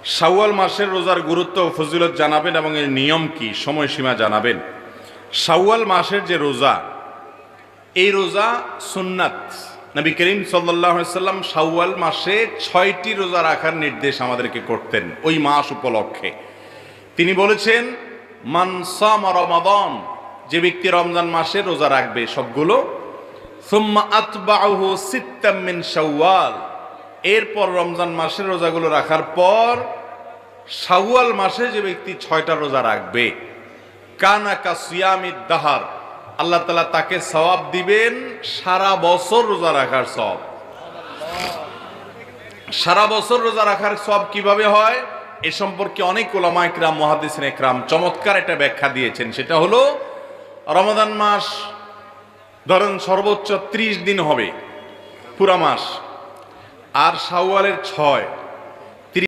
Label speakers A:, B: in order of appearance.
A: শাওয়াল মাসের রোজার গুরুত্ব ও ফজিলত জানাবেন এবং এর নিয়ম কি, সময়সীমা জানাবেন। শাওয়াল মাসের যে রোজা, এই রোজা সুন্নাত। নবী করিম সাল্লাল্লাহু আলাইহি সাল্লাম শাওয়াল মাসে 6টি রোজা রাখার নির্দেশ আমাদেরকে করতেন ওই মাস উপলক্ষে। তিনি বলেছেন, মান সামা রমাদান, যে ব্যক্তি রমজান মাসে রোজা রাখবে সবগুলো, সুম্মা আতবাউহু সিত্তাম মিন শাওয়াল, এরপর রমজান মাসের রোজাগুলো রাখার পর শাওয়াল মাসে যে ব্যক্তি 6টা রোজা রাখবে, কানা কা সিয়ামিদ দাহার, আল্লাহ তাআলা তাকে সওয়াব দিবেন সারা বছর রোজা রাখার সওয়াব। সারা বছর রোজা রাখার সওয়াব কিভাবে হয় এ সম্পর্কে অনেক উলামা ইকরাম, মুহাদ্দিসিন ইকরাম চমৎকার একটা ব্যাখ্যা দিয়েছেন। সেটা হলো, রমাদান মাস ধরেন সর্বোচ্চ 30 দিন হবে পুরা মাস, আর শাওয়ালের 6